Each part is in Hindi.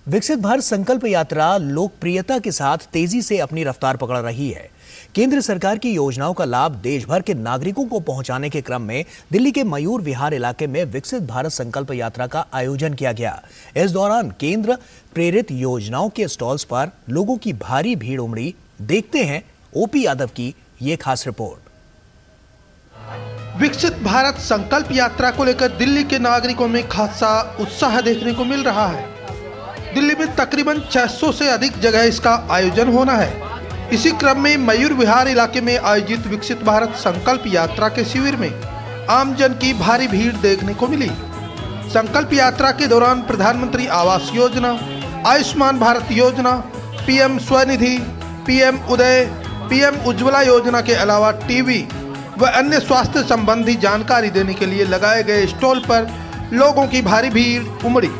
विकसित भारत संकल्प यात्रा लोकप्रियता के साथ तेजी से अपनी रफ्तार पकड़ रही है। केंद्र सरकार की योजनाओं का लाभ देश भर के नागरिकों को पहुंचाने के क्रम में दिल्ली के मयूर विहार इलाके में विकसित भारत संकल्प यात्रा का आयोजन किया गया। इस दौरान केंद्र प्रेरित योजनाओं के स्टॉल्स पर लोगों की भारी भीड़ उमड़ी। देखते हैं ओपी यादव की ये खास रिपोर्ट। विकसित भारत संकल्प यात्रा को लेकर दिल्ली के नागरिकों में खासा उत्साह देखने को मिल रहा है। दिल्ली में तकरीबन 600 से अधिक जगह इसका आयोजन होना है। इसी क्रम में मयूर विहार इलाके में आयोजित विकसित भारत संकल्प यात्रा के शिविर में आमजन की भारी भीड़ देखने को मिली। संकल्प यात्रा के दौरान प्रधानमंत्री आवास योजना, आयुष्मान भारत योजना, पीएम स्वनिधि, पीएम उदय, पीएम उज्ज्वला योजना के अलावा टीवी व अन्य स्वास्थ्य संबंधी जानकारी देने के लिए लगाए गए स्टॉल पर लोगों की भारी भीड़ उमड़ी।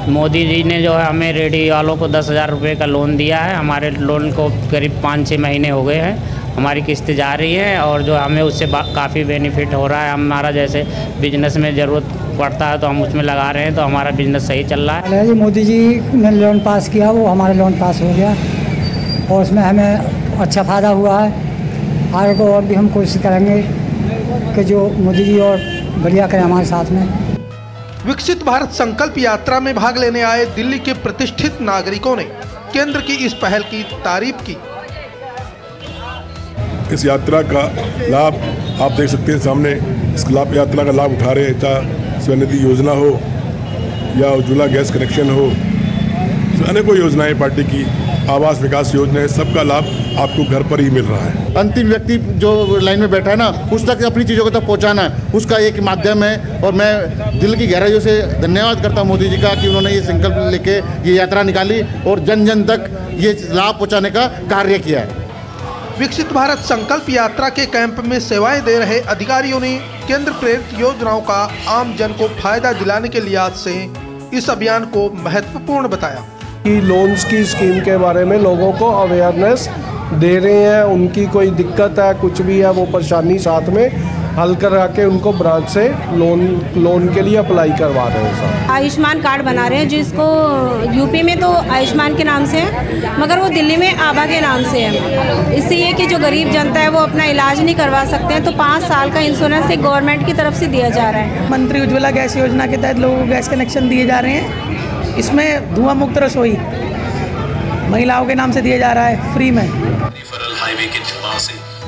मोदी जी ने जो है हमें रेडी वालों को 10,000 रुपये का लोन दिया है। हमारे लोन को करीब 5-6 महीने हो गए हैं, हमारी किस्त जा रही है और जो हमें उससे काफ़ी बेनिफिट हो रहा है। हमारा जैसे बिजनेस में ज़रूरत पड़ता है तो हम उसमें लगा रहे हैं, तो हमारा बिजनेस सही चल रहा है। जी मोदी जी ने लोन पास किया, वो हमारा लोन पास हो गया और उसमें हमें अच्छा फ़ायदा हुआ है। आगे को और भी हम कोशिश करेंगे कि जो मोदी जी और बढ़िया करें हमारे साथ में। विकसित भारत संकल्प यात्रा में भाग लेने आए दिल्ली के प्रतिष्ठित नागरिकों ने केंद्र की इस पहल की तारीफ की। इस यात्रा का लाभ आप देख सकते हैं सामने। इस यात्रा का लाभ उठा रहे हैं, चाहे स्वनिधि योजना हो या उज्ज्वला गैस कनेक्शन हो, अनेकों योजनाएं पार्टी की, आवास विकास योजना है, सबका लाभ आपको घर पर ही मिल रहा है। अंतिम व्यक्ति जो लाइन में बैठा है ना, उस तक अपनी चीज़ों को तक पहुंचाना है, उसका एक माध्यम है। और मैं दिल की गहराइयों से धन्यवाद करता हूं मोदी जी का कि उन्होंने ये संकल्प लेके ये यात्रा निकाली और जन जन तक ये लाभ पहुँचाने का कार्य किया है। विकसित भारत संकल्प यात्रा के कैंप में सेवाएं दे रहे अधिकारियों ने केंद्र प्रेरित योजनाओं का आम जन को फायदा दिलाने के लिहाज से इस अभियान को महत्वपूर्ण बताया। कि लोन्स की स्कीम के बारे में लोगों को अवेयरनेस दे रहे हैं। उनकी कोई दिक्कत है, कुछ भी है, वो परेशानी साथ में हल करा के उनको ब्रांच से लोन के लिए अप्लाई करवा रहे हैं। सर आयुष्मान कार्ड बना रहे हैं, जिसको यूपी में तो आयुष्मान के नाम से है, मगर वो दिल्ली में आभा के नाम से है। इससे ये कि जो गरीब जनता है वो अपना इलाज नहीं करवा सकते हैं, तो 5 साल का इंश्योरेंस एक गवर्नमेंट की तरफ से दिया जा रहा है। मंत्री उज्ज्वला गैस योजना के तहत लोगों को गैस कनेक्शन दिए जा रहे हैं। इसमें धुआं मुक्त रसोई महिलाओं के नाम से दिया जा रहा है फ्री में।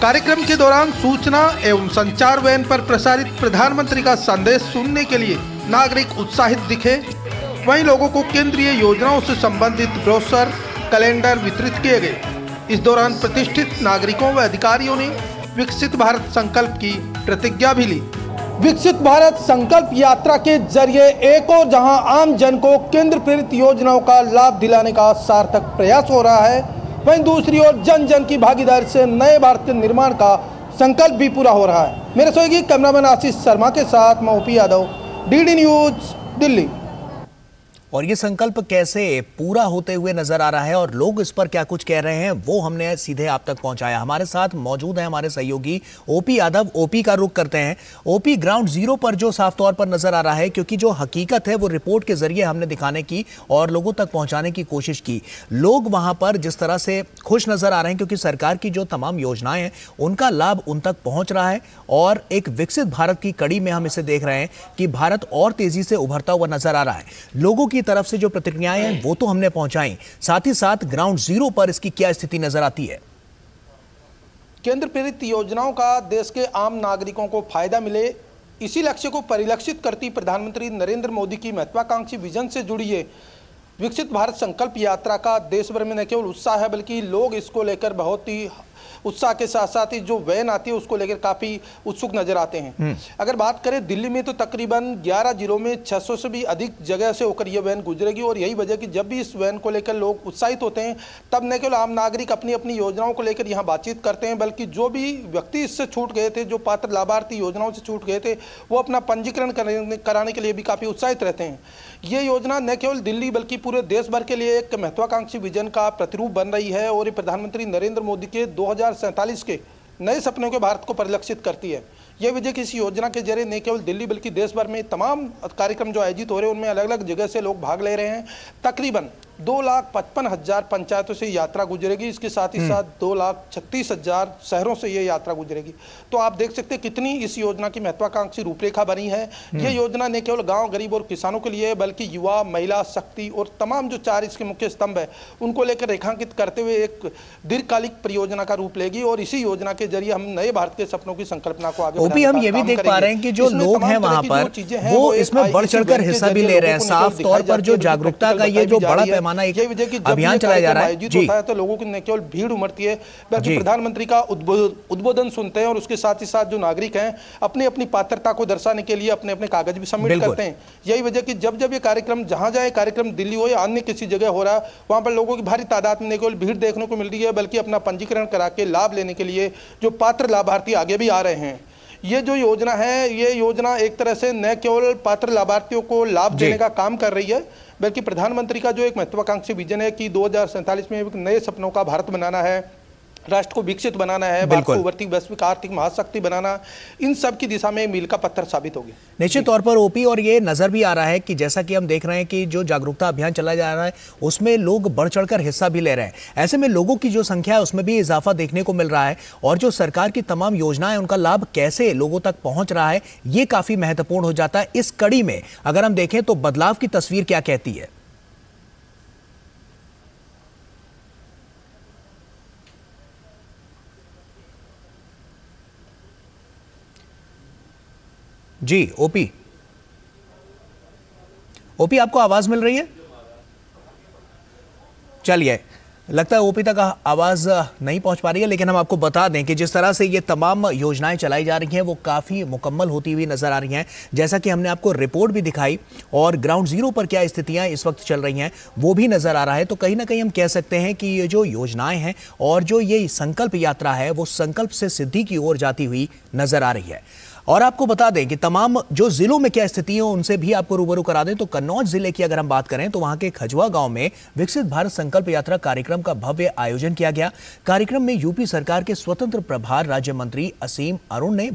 कार्यक्रम के दौरान सूचना एवं संचार वैन पर प्रसारित प्रधानमंत्री का संदेश सुनने के लिए नागरिक उत्साहित दिखे। वहीं लोगों को केंद्रीय योजनाओं से संबंधित ब्रोशर, कैलेंडर वितरित किए गए। इस दौरान प्रतिष्ठित नागरिकों व अधिकारियों ने विकसित भारत संकल्प की प्रतिज्ञा भी ली। विकसित भारत संकल्प यात्रा के जरिए एक और जहां आम जन को केंद्र प्रेरित योजनाओं का लाभ दिलाने का सार्थक प्रयास हो रहा है, वहीं दूसरी ओर जन जन की भागीदारी से नए भारत के निर्माण का संकल्प भी पूरा हो रहा है। मेरे सहयोगी कैमरामैन आशीष शर्मा के साथ मैं OP Yadav, DD news, Delhi. और ये संकल्प कैसे पूरा होते हुए नजर आ रहा है और लोग इस पर क्या कुछ कह रहे हैं, वो हमने सीधे आप तक पहुंचाया। हमारे साथ मौजूद हैं हमारे सहयोगी ओपी यादव। ओपी का रुख करते हैं। ओपी, ग्राउंड जीरो पर जो साफ तौर पर नजर आ रहा है, क्योंकि जो हकीकत है वो रिपोर्ट के जरिए हमने दिखाने की और लोगों तक पहुंचाने की कोशिश की। लोग वहां पर जिस तरह से खुश नजर आ रहे हैं, क्योंकि सरकार की जो तमाम योजनाएं हैं उनका लाभ उन तक पहुंच रहा है और एक विकसित भारत की कड़ी में हम इसे देख रहे हैं कि भारत और तेजी से उभरता हुआ नजर आ रहा है। लोगों की तरफ से जो प्रतिक्रियाएं हैं वो तो हमने पहुंचाई, साथ ही साथ ग्राउंड जीरो पर इसकी क्या स्थिति नजर आती है? केंद्र प्रेरित योजनाओं का देश के आम नागरिकों को फायदा मिले, इसी लक्ष्य को परिलक्षित करती प्रधानमंत्री नरेंद्र मोदी की महत्वाकांक्षी विजन से जुड़ी है विकसित भारत संकल्प यात्रा का देश भर में न केवल उत्साह है, बल्कि लोग इसको लेकर बहुत ही उत्साह के साथ साथ ही जो वैन आती है उसको लेकर काफ़ी उत्सुक नजर आते हैं। अगर बात करें दिल्ली में तो तकरीबन 11 जिलों में 600 से भी अधिक जगह से होकर यह वैन गुजरेगी और यही वजह कि जब भी इस वैन को लेकर लोग उत्साहित होते हैं तब न केवल आम नागरिक अपनी अपनी योजनाओं को लेकर यहाँ बातचीत करते हैं, बल्कि जो भी व्यक्ति इससे छूट गए थे, जो पात्र लाभार्थी योजनाओं से छूट गए थे, वो अपना पंजीकरण कराने के लिए भी काफ़ी उत्साहित रहते हैं। ये योजना न केवल दिल्ली बल्कि पूरे देश भर के लिए एक महत्वाकांक्षी विजन का प्रतिरूप बन रही है और ये प्रधानमंत्री नरेंद्र मोदी के 2047 के नए सपनों के भारत को परिलक्षित करती है। ये वजह कि इस योजना के जरिए न केवल दिल्ली बल्कि देश भर में तमाम कार्यक्रम जो आयोजित हो रहे हैं उनमें अलग अलग जगह से लोग भाग ले रहे हैं। तकरीबन 2,55,000 पंचायतों से यात्रा गुजरेगी। इसके साथ ही साथ 2,36,000 शहरों से ये यात्रा गुजरेगी। तो आप देख सकते हैं कितनी इस योजना की महत्वाकांक्षी रूपरेखा बनी है। ये योजना न केवल गांव, गरीब और किसानों के लिए बल्कि युवा, महिला शक्ति और तमाम जो 4 इसके मुख्य स्तंभ है उनको लेकर रेखांकित करते हुए एक दीर्घकालिक परियोजना का रूप लेगी और इसी योजना के जरिए हम नए भारत के सपनों की संकल्पना को आगे ओपी, हम ये भी देख पा रहे हैं कि जो लोग हैं वहां पर वो इसमें बढ़ चढ़कर हिस्सा भी ले रहे हैं। साफ तौर पर जो जागरूकता का ये जो बड़ा पैमाना एक अभियान चलाया जा रहा है जी, होता है तो लोगों की न केवल भीड़ उमड़ती है बल्कि प्रधानमंत्री का उद्बोधन सुनते हैं और उसके साथ ही साथ जो नागरिक हैं अपनी अपनी पात्रता को दर्शाने के लिए अपने अपने कागज भी सबमिट करते हैं। यही वजह कि जब जब ये कार्यक्रम जहां जाए, कार्यक्रम दिल्ली हो या अन्य किसी जगह हो रहा है, वहां पर लोगों की भारी तादाद में न केवल भीड़ देखने को मिल रही है बल्कि अपना पंजीकरण करा के लाभ लेने के लिए जो पात्र लाभार्थी आगे भी आ रहे हैं। ये जो योजना है, ये योजना एक तरह से न केवल पात्र लाभार्थियों को लाभ देने का काम कर रही है बल्कि प्रधानमंत्री का जो एक महत्वाकांक्षी विजन है कि 2047 में एक नए सपनों का भारत बनाना है, राष्ट्र को विकसित बनाना है, भारत को उभरती वैश्विक आर्थिक महाशक्ति बनाना, इन सब की दिशा में मील का पत्थर साबित होगी निश्चित तौर पर ओपी। और ये नजर भी आ रहा है कि जैसा कि हम देख रहे हैं कि जो जागरूकता अभियान चलाया जा रहा है उसमें लोग बढ़ चढ़कर हिस्सा भी ले रहे हैं। ऐसे में लोगों की जो संख्या है उसमें भी इजाफा देखने को मिल रहा है और जो सरकार की तमाम योजनाएं उनका लाभ कैसे लोगों तक पहुंच रहा है ये काफी महत्वपूर्ण हो जाता है। इस कड़ी में अगर हम देखें तो बदलाव की तस्वीर क्या कहती है? जी ओपी, आपको आवाज मिल रही है? चलिए, लगता है ओपी तक आवाज नहीं पहुंच पा रही है, लेकिन हम आपको बता दें कि जिस तरह से ये तमाम योजनाएं चलाई जा रही हैं वो काफ़ी मुकम्मल होती हुई नजर आ रही हैं। जैसा कि हमने आपको रिपोर्ट भी दिखाई और ग्राउंड जीरो पर क्या स्थितियां इस वक्त चल रही हैं वो भी नजर आ रहा है। तो कहीं ना कहीं हम कह सकते हैं कि ये जो योजनाएं हैं और जो ये संकल्प यात्रा है वो संकल्प से सिद्धि की ओर जाती हुई नजर आ रही है। और आपको बता दें कि तमाम जो जिलों में क्या स्थिति है उनसे भी आपको रूबरू करा दें। तो कन्नौज जिले की अगर हम बात करें तो वहां के खजुआ गांव में विकसित भारत संकल्प यात्रा कार्यक्रम का भव्य आयोजन किया गया। कार्यक्रम में यूपी सरकार के स्वतंत्र प्रभार राज्य मंत्री असीम अरुण ने